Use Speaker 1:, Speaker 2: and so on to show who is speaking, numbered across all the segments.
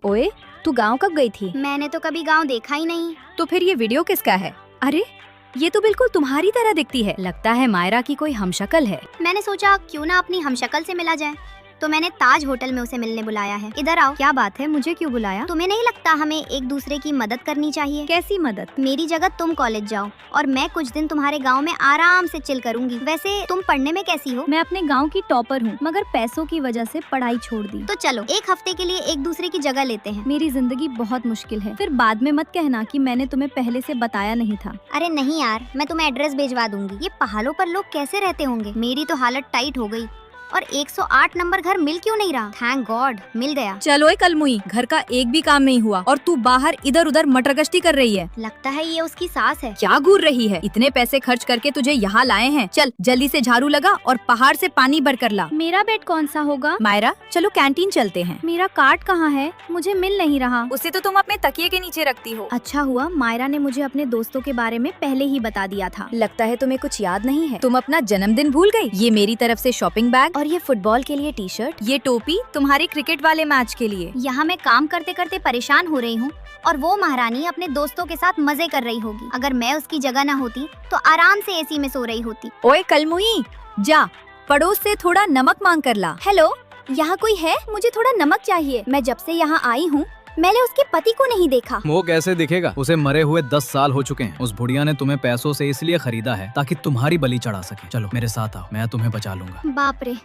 Speaker 1: ओए, तू गांव कब गई थी?
Speaker 2: मैंने तो कभी गांव देखा ही नहीं।
Speaker 1: तो फिर ये वीडियो किसका है? अरे ये तो बिल्कुल तुम्हारी तरह दिखती है। लगता है मायरा की कोई हमशक्ल है।
Speaker 2: मैंने सोचा क्यों ना अपनी हमशक्ल से मिला जाए, तो मैंने ताज होटल में उसे मिलने बुलाया है। इधर आओ।
Speaker 1: क्या बात है, मुझे क्यों बुलाया?
Speaker 2: तुम्हें नहीं लगता हमें एक दूसरे की मदद करनी चाहिए?
Speaker 1: कैसी मदद?
Speaker 2: मेरी जगह तुम कॉलेज जाओ और मैं कुछ दिन तुम्हारे गांव में आराम से चिल करूंगी। वैसे तुम पढ़ने में कैसी हो?
Speaker 1: मैं अपने गांव की टॉपर हूँ, मगर पैसों की वजह से पढ़ाई छोड़ दी।
Speaker 2: तो चलो एक हफ्ते के लिए एक दूसरे की जगह लेते हैं।
Speaker 1: मेरी जिंदगी बहुत मुश्किल है, फिर बाद में मत कहना कि मैंने तुम्हें पहले से बताया नहीं था।
Speaker 2: अरे नहीं यार, मैं तुम्हें एड्रेस भिजवा दूंगी। ये पहाड़ों पर लोग कैसे रहते होंगे? मेरी तो हालत टाइट हो गई। और 108 नंबर घर मिल क्यों नहीं रहा? थैंक गॉड मिल गया।
Speaker 1: चलो कलमुई, घर का एक भी काम नहीं हुआ और तू बाहर इधर उधर मटर गश्ती कर रही है।
Speaker 2: लगता है ये उसकी सास है।
Speaker 1: क्या घूर रही है? इतने पैसे खर्च करके तुझे यहाँ लाए हैं। चल जल्दी से झाड़ू लगा और पहाड़ से पानी भर कर ला। मेरा बेड कौन सा होगा? मायरा चलो कैंटीन चलते हैं। मेरा कार्ड कहाँ है? मुझे मिल नहीं रहा।
Speaker 3: उसे तो तुम अपने तकिए के नीचे रखती हो।
Speaker 1: अच्छा हुआ मायरा ने मुझे अपने दोस्तों के बारे में पहले ही बता दिया था। लगता है तुम्हें कुछ याद नहीं है। तुम अपना जन्मदिन भूल गई। ये मेरी तरफ से शॉपिंग बैग और ये फुटबॉल के लिए टी शर्ट, ये टोपी तुम्हारे क्रिकेट वाले मैच के लिए।
Speaker 2: यहाँ मैं काम करते करते परेशान हो रही हूँ और वो महारानी अपने दोस्तों के साथ मजे कर रही होगी। अगर मैं उसकी जगह न होती तो आराम से एसी में सो रही होती।
Speaker 1: ओए कलमुई, जा पड़ोस से थोड़ा नमक मांग कर ला। हेलो, यहाँ कोई है? मुझे थोड़ा नमक चाहिए। मैं जब से यहाँ आई हूँ मैंने उसके पति को नहीं देखा।
Speaker 4: वो कैसे दिखेगा? उसे मरे हुए 10 साल हो चुके हैं। उस बुढ़िया ने तुम्हें पैसों से इसलिए खरीदा है ताकि तुम्हारी बलि चढ़ा सके। चलो मेरे साथ आओ, मैं तुम्हें बचा लूंगा।
Speaker 2: बाप रे,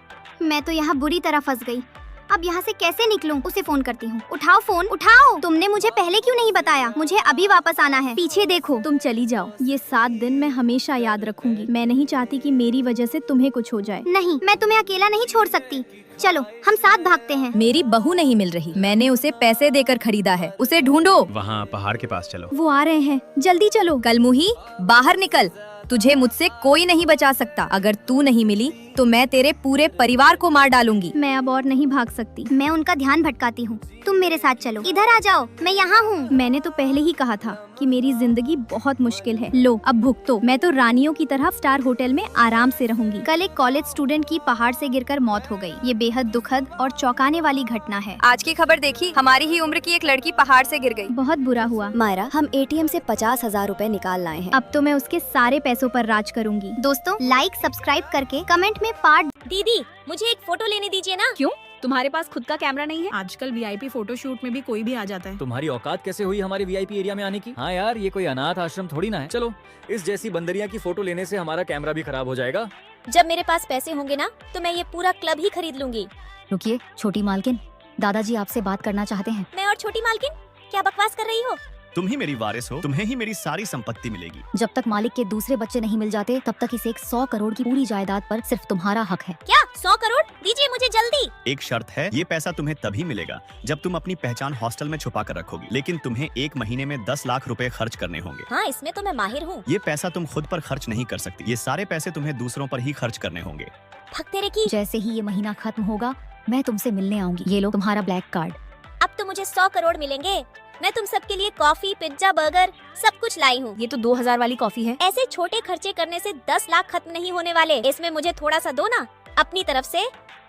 Speaker 2: मैं तो यहाँ बुरी तरह फंस गई। अब यहाँ से कैसे निकलूं? उसे फोन करती हूँ। उठाओ फोन, उठाओ। तुमने मुझे पहले क्यों नहीं बताया? मुझे अभी वापस आना है। पीछे देखो।
Speaker 1: तुम चली जाओ, ये 7 दिन मैं हमेशा याद रखूंगी। मैं नहीं चाहती कि मेरी वजह से तुम्हें कुछ हो जाए।
Speaker 2: नहीं, मैं तुम्हें अकेला नहीं छोड़ सकती। चलो हम साथ भागते हैं।
Speaker 1: मेरी बहू नहीं मिल रही, मैंने उसे पैसे देकर खरीदा है। उसे ढूंढो।
Speaker 4: वहाँ पहाड़ के पास चलो।
Speaker 1: वो आ रहे हैं, जल्दी चलो। कलमुही बाहर निकल, तुझे मुझसे कोई नहीं बचा सकता। अगर तू नहीं मिली तो मैं तेरे पूरे परिवार को मार डालूंगी। मैं अब और नहीं भाग सकती।
Speaker 2: मैं उनका ध्यान भटकाती हूँ, तुम मेरे साथ चलो। इधर आ जाओ, मैं यहाँ हूँ।
Speaker 1: मैंने तो पहले ही कहा था कि मेरी जिंदगी बहुत मुश्किल है। लो अब भुगतो। मैं तो रानियों की तरह स्टार होटल में आराम से रहूंगी। कल एक कॉलेज स्टूडेंट की पहाड़ से गिरकर मौत हो गई। ये बेहद दुखद और चौंकाने वाली घटना है।
Speaker 3: आज की खबर देखी, हमारी ही उम्र की एक लड़की पहाड़ से गिर गई।
Speaker 1: बहुत बुरा हुआ।
Speaker 5: मायरा, हम एटीएम से 50,000 रुपए निकाल लाए हैं।
Speaker 1: अब तो मैं उसके सारे पैसों पर राज करूंगी।
Speaker 2: दोस्तों लाइक सब्सक्राइब करके कमेंट में पार्ट।
Speaker 6: दीदी मुझे एक फोटो लेने दीजिए ना।
Speaker 3: क्यों, तुम्हारे पास खुद का कैमरा नहीं है?
Speaker 7: आजकल वीआईपी फोटो शूट में भी कोई भी आ जाता है।
Speaker 8: तुम्हारी औकात कैसे हुई हमारे वीआईपी एरिया में आने की? हाँ यार, ये कोई अनाथ आश्रम थोड़ी ना है। चलो, इस जैसी बंदरिया की फोटो लेने से हमारा कैमरा भी खराब हो जाएगा।
Speaker 6: जब मेरे पास पैसे होंगे ना तो मैं ये पूरा क्लब ही खरीद लूंगी।
Speaker 5: रुकिए छोटी मालकिन, दादाजी आपसे बात करना चाहते हैं।
Speaker 6: मैं और छोटी मालकिन क्या बकवास कर रही हो?
Speaker 9: तुम ही मेरी वारिस हो, तुम्हें ही मेरी सारी संपत्ति मिलेगी।
Speaker 5: जब तक मालिक के दूसरे बच्चे नहीं मिल जाते तब तक इस 100 करोड़ की पूरी जायदाद पर सिर्फ तुम्हारा हक है।
Speaker 6: क्या 100 करोड़? दीजिए मुझे जल्दी।
Speaker 9: एक शर्त है, ये पैसा तुम्हें तभी मिलेगा जब तुम अपनी पहचान हॉस्टल में छुपा कर रखोगी। लेकिन तुम्हें 1 महीने में 10 लाख रुपए खर्च करने होंगे।
Speaker 6: हाँ, इसमें तो मैं माहिर हूँ।
Speaker 9: ये पैसा तुम खुद पर खर्च नहीं कर सकती। ये सारे पैसे तुम्हें दूसरों पर ही खर्च करने होंगे।
Speaker 6: भगतेरे की।
Speaker 5: जैसे ही ये महीना खत्म होगा मैं तुमसे मिलने आऊंगी। ये लो तुम्हारा ब्लैक कार्ड।
Speaker 6: अब तो मुझे 100 करोड़ मिलेंगे। मैं तुम सबके लिए कॉफी, पिज्जा, बर्गर सब कुछ लाई हूँ।
Speaker 3: ये तो 2000 वाली कॉफी है।
Speaker 6: ऐसे छोटे खर्चे करने से 10 लाख खत्म नहीं होने वाले। इसमें मुझे थोड़ा सा दो ना अपनी तरफ से।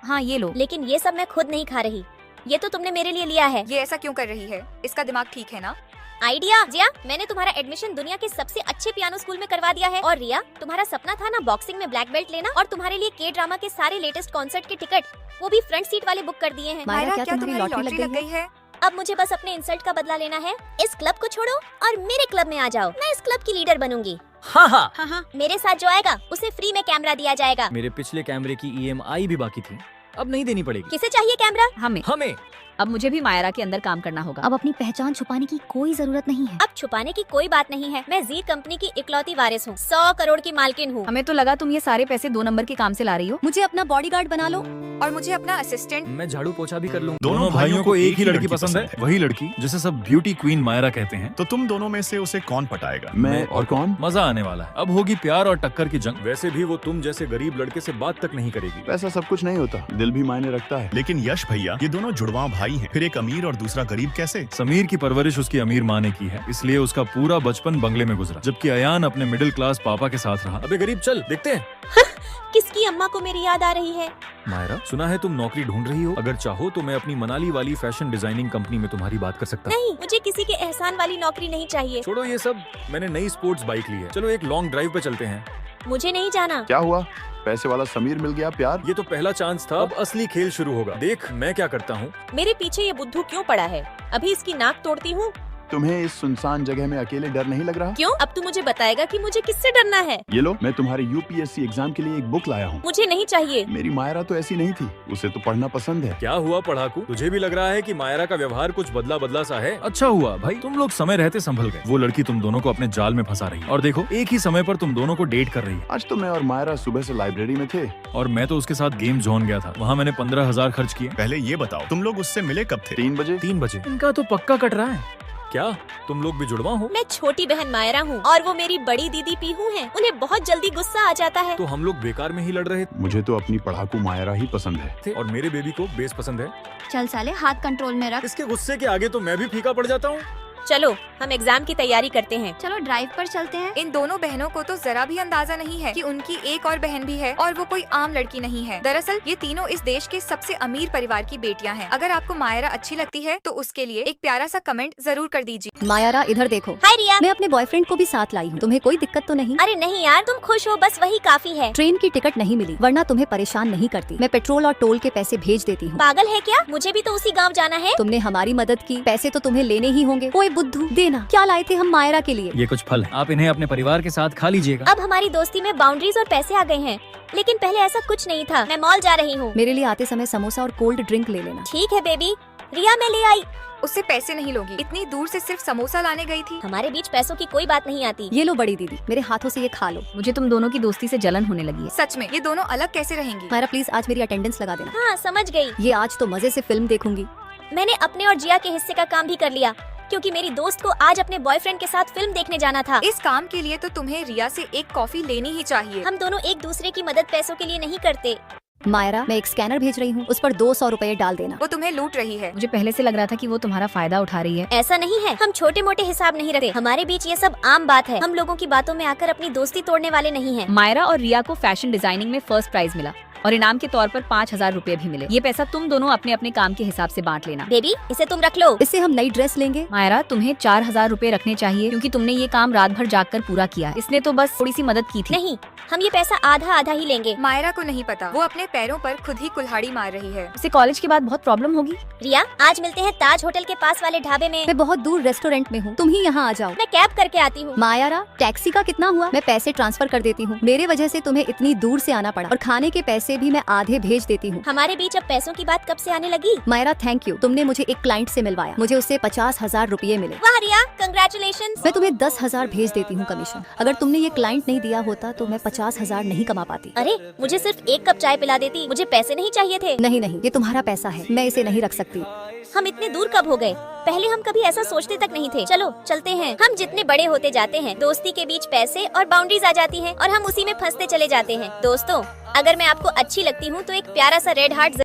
Speaker 3: हाँ ये लो।
Speaker 6: लेकिन ये सब मैं खुद नहीं खा रही, ये तो तुमने मेरे लिए लिया है।
Speaker 3: ये ऐसा क्यों कर रही है? इसका दिमाग ठीक है ना?
Speaker 6: आइडिया जिया, मैंने तुम्हारा एडमिशन दुनिया के सबसे अच्छे पियानो स्कूल में करवा दिया है। और रिया, तुम्हारा सपना था ना बॉक्सिंग में ब्लैक बेल्ट लेना, और तुम्हारे लिए के ड्रामा के सारे लेटेस्ट कॉन्सर्ट के टिकट वो भी फ्रंट सीट वाले बुक कर दिए हैं।
Speaker 5: मायरा, क्या तुम्हारी लॉटरी लग गई है?
Speaker 6: अब मुझे बस अपने इंसल्ट का बदला लेना है। इस क्लब को छोड़ो और मेरे क्लब में आ जाओ। मैं इस क्लब की लीडर बनूंगी।
Speaker 8: हाँ हाँ
Speaker 7: हाँ,
Speaker 6: मेरे साथ जो आएगा उसे फ्री में कैमरा दिया जाएगा।
Speaker 8: मेरे पिछले कैमरे की EMI भी बाकी थी, अब नहीं देनी पड़ेगी।
Speaker 6: किसे चाहिए कैमरा?
Speaker 8: हमें।
Speaker 3: अब मुझे भी मायरा के अंदर काम करना होगा।
Speaker 5: अब अपनी पहचान छुपाने की कोई जरूरत नहीं है।
Speaker 6: अब छुपाने की कोई बात नहीं है। मैं जी कंपनी की इकलौती वारिस हूँ, 100 करोड़ की मालकिन हूँ।
Speaker 3: हमें तो लगा तुम ये सारे पैसे 2 नंबर के काम से ला रही हो।
Speaker 5: मुझे अपना बॉडीगार्ड बना लो।
Speaker 3: और मुझे अपना असिस्टेंट।
Speaker 8: मैं झाड़ू पोछा भी कर लूँ।
Speaker 9: दोनों भाइयों को एक ही लड़की पसंद है।
Speaker 4: वही लड़की जिसे सब ब्यूटी क्वीन मायरा कहते हैं।
Speaker 9: तो तुम दोनों में से उसे कौन पटाएगा?
Speaker 4: मैं और कौन? मजा आने वाला है। अब होगी प्यार और टक्कर की जंग।
Speaker 10: वैसे भी वो तुम जैसे गरीब लड़के से बात तक नहीं करेगी।
Speaker 11: पैसा सब कुछ नहीं होता, दिल भी मायने रखता है।
Speaker 9: लेकिन यश भैया, ये दोनों जुड़वां भाई भाई हैं, फिर एक अमीर और दूसरा गरीब कैसे?
Speaker 10: समीर की परवरिश उसकी अमीर माँ ने की है, इसलिए उसका पूरा बचपन बंगले में गुजरा, जबकि अयान अपने मिडिल क्लास पापा के साथ रहा।
Speaker 8: अबे गरीब, चल देखते हैं।
Speaker 6: किसकी अम्मा को मेरी याद आ रही है?
Speaker 8: मायरा, सुना है तुम नौकरी ढूंढ रही हो। अगर चाहो तो मैं अपनी मनाली वाली फैशन डिजाइनिंग कंपनी में तुम्हारी बात कर सकता हूँ।
Speaker 6: नहीं, मुझे किसी के एहसान वाली नौकरी नहीं चाहिए।
Speaker 8: छोड़ो ये सब, मैंने नई स्पोर्ट्स बाइक ली है, चलो एक लॉन्ग ड्राइव पे चलते हैं।
Speaker 6: मुझे नहीं जाना।
Speaker 11: क्या हुआ? पैसे वाला समीर मिल गया प्यार?
Speaker 8: ये तो पहला चांस था, अब असली खेल शुरू होगा। देख मैं क्या करता हूँ।
Speaker 6: मेरे पीछे ये बुद्धू क्यों पड़ा है? अभी इसकी नाक तोड़ती हूँ।
Speaker 11: तुम्हें इस सुनसान जगह में अकेले डर नहीं लग रहा?
Speaker 6: क्यों? अब तू मुझे बताएगा कि मुझे किससे डरना है।
Speaker 11: ये लो, मैं तुम्हारे यूपीएससी एग्जाम के लिए एक बुक लाया हूँ।
Speaker 6: मुझे नहीं चाहिए।
Speaker 11: मेरी मायरा तो ऐसी नहीं थी, उसे तो पढ़ना पसंद है।
Speaker 8: क्या हुआ पढ़ाकू, तुझे भी लग रहा है कि मायरा का व्यवहार कुछ बदला बदला सा है?
Speaker 10: अच्छा हुआ भाई, तुम लोग समय रहते संभल गए। वो लड़की तुम दोनों को अपने जाल में फंसा रही है, और देखो एक ही समय पर तुम दोनों को डेट कर रही है।
Speaker 11: आज तो मैं और मायरा सुबह से लाइब्रेरी में थे,
Speaker 10: और मैं तो उसके साथ गेम जोन गया था, वहाँ मैंने 15,000 खर्च किए।
Speaker 9: पहले ये बताओ, तुम लोग उससे मिले कब थे?
Speaker 11: 3 बजे।
Speaker 10: 3 बजे? इनका तो पक्का कट रहा है।
Speaker 8: क्या तुम लोग भी जुड़वा हो?
Speaker 6: मैं छोटी बहन मायरा हूँ और वो मेरी बड़ी दीदी पीहू हैं। उन्हें बहुत जल्दी गुस्सा आ जाता है।
Speaker 8: तो हम लोग बेकार में ही लड़ रहे
Speaker 11: मुझे तो अपनी पढ़ाकू मायरा ही पसंद है।
Speaker 8: थे, और मेरे बेबी को बेस पसंद है।
Speaker 2: चल साले, हाथ कंट्रोल में रख।
Speaker 8: इसके गुस्से के आगे तो मैं भी फीका पड़ जाता हूँ।
Speaker 6: चलो हम एग्जाम की तैयारी करते हैं।
Speaker 2: चलो ड्राइव पर चलते हैं।
Speaker 3: इन दोनों बहनों को तो जरा भी अंदाजा नहीं है कि उनकी एक और बहन भी है और वो कोई आम लड़की नहीं है। दरअसल ये तीनों इस देश के सबसे अमीर परिवार की बेटियां हैं। अगर आपको मायरा अच्छी लगती है तो उसके लिए एक प्यारा सा कमेंट जरूर कर दीजिए।
Speaker 5: मायरा इधर देखो।
Speaker 6: हाय रिया।
Speaker 5: मैं अपने बॉयफ्रेंड को भी साथ लाई हूँ, तुम्हें कोई दिक्कत तो नहीं?
Speaker 6: अरे नहीं यार, तुम खुश हो बस वही काफी है।
Speaker 5: ट्रेन की टिकट नहीं मिली, वरना तुम्हें परेशान नहीं करती। मैं पेट्रोल और टोल के पैसे भेज देती हूँ।
Speaker 6: पागल है क्या? मुझे भी तो उसी गाँव जाना है।
Speaker 5: तुमने हमारी मदद की, पैसे तो तुम्हें लेने ही होंगे। ओए बुद्धू, देना। क्या लाए थे हम मायरा के लिए?
Speaker 4: ये कुछ फल है, आप इन्हें अपने परिवार के साथ खा लीजिएगा।
Speaker 6: अब हमारी दोस्ती में बाउंड्रीज और पैसे आ गए हैं, लेकिन पहले ऐसा कुछ नहीं था। मैं मॉल जा रही हूँ।
Speaker 5: मेरे लिए आते समय समोसा और कोल्ड ड्रिंक ले लेना।
Speaker 6: ठीक है बेबी। रिया मैं ले आई।
Speaker 3: उससे पैसे नहीं लोगी, इतनी दूर से सिर्फ समोसा लाने गई थी।
Speaker 6: हमारे बीच पैसों की कोई बात नहीं आती।
Speaker 5: ये लो बड़ी दीदी, मेरे हाथों से ये खा लो।
Speaker 3: मुझे तुम दोनों की दोस्ती से जलन होने लगी है। सच में ये दोनों अलग कैसे रहेंगी?
Speaker 5: मायरा प्लीज आज मेरी अटेंडेंस लगा देना।
Speaker 6: हाँ समझ गई।
Speaker 5: ये आज तो मजे से फिल्म देखूंगी।
Speaker 6: मैंने अपने और जिया के हिस्से का काम भी कर लिया, क्योंकि मेरी दोस्त को आज अपने बॉयफ्रेंड के साथ फिल्म देखने जाना था।
Speaker 3: इस काम के लिए तो तुम्हें रिया से एक कॉफी लेनी ही चाहिए।
Speaker 6: हम दोनों एक दूसरे की मदद पैसों के लिए नहीं करते।
Speaker 5: मायरा मैं एक स्कैनर भेज रही हूँ, उस पर 200 रुपए डाल देना।
Speaker 3: वो तुम्हें लूट रही है।
Speaker 7: मुझे पहले से लग रहा था कि वो तुम्हारा फायदा उठा रही है।
Speaker 6: ऐसा नहीं है, हम छोटे मोटे हिसाब नहीं रखते। हमारे बीच ये सब आम बात है। हम लोगों की बातों में आकर अपनी दोस्ती तोड़ने वाले नहीं हैं।
Speaker 3: मायरा और रिया को फैशन डिजाइनिंग में फर्स्ट प्राइज मिला और इनाम के तौर पर 5,000 रुपए भी मिले। ये पैसा तुम दोनों अपने अपने काम के हिसाब से बांट लेना।
Speaker 6: बेबी इसे तुम रख लो।
Speaker 5: इससे हम नई ड्रेस लेंगे।
Speaker 3: मायरा तुम्हें 4,000 रुपए रखने चाहिए, क्योंकि तुमने ये काम रात भर जाग कर पूरा किया है। इसने तो बस थोड़ी सी मदद की थी।
Speaker 6: नहीं, हम ये पैसा आधा आधा ही लेंगे।
Speaker 3: मायरा को नहीं पता, वो अपने पैरों पर खुद ही कुल्हाड़ी मार रही है। उसे कॉलेज के बाद बहुत प्रॉब्लम होगी।
Speaker 6: रिया आज मिलते हैं ताज होटल के पास वाले ढाबे में।
Speaker 5: मैं बहुत दूर रेस्टोरेंट में हूँ, तुम ही यहाँ आ जाओ।
Speaker 6: मैं कैब करके आती हूँ।
Speaker 5: मायरा टैक्सी का कितना हुआ? मैं पैसे ट्रांसफर कर देती हूँ। मेरे वजह से तुम्हें इतनी दूर से आना पड़ा, और खाने के पैसे भी मैं आधे भेज देती हूँ।
Speaker 6: हमारे बीच अब पैसों की बात कब से आने लगी?
Speaker 5: मायरा थैंक यू, तुमने मुझे एक क्लाइंट से मिलवाया, मुझे उससे 50,000 रुपए मिले।
Speaker 6: वाह रिया, कंग्रेचुलेशन।
Speaker 5: मैं तुम्हें 10,000 भेज देती हूँ कमीशन। अगर तुमने ये क्लाइंट नहीं दिया होता तो मैं 50,000 नहीं कमा पाती।
Speaker 6: अरे मुझे सिर्फ एक कप चाय पिला देती, मुझे पैसे नहीं चाहिए थे।
Speaker 5: नहीं नहीं, ये तुम्हारा पैसा है, मैं इसे नहीं रख सकती।
Speaker 6: हम इतने दूर कब हो गए? पहले हम कभी ऐसा सोचते तक नहीं थे। चलो चलते हैं। हम जितने बड़े होते जाते हैं, दोस्ती के बीच पैसे और बाउंड्रीज आ जाती हैं और हम उसी में फंसते चले जाते हैं। दोस्तों, अगर मैं आपको अच्छी लगती हूँ तो एक प्यारा सा रेड हार्ट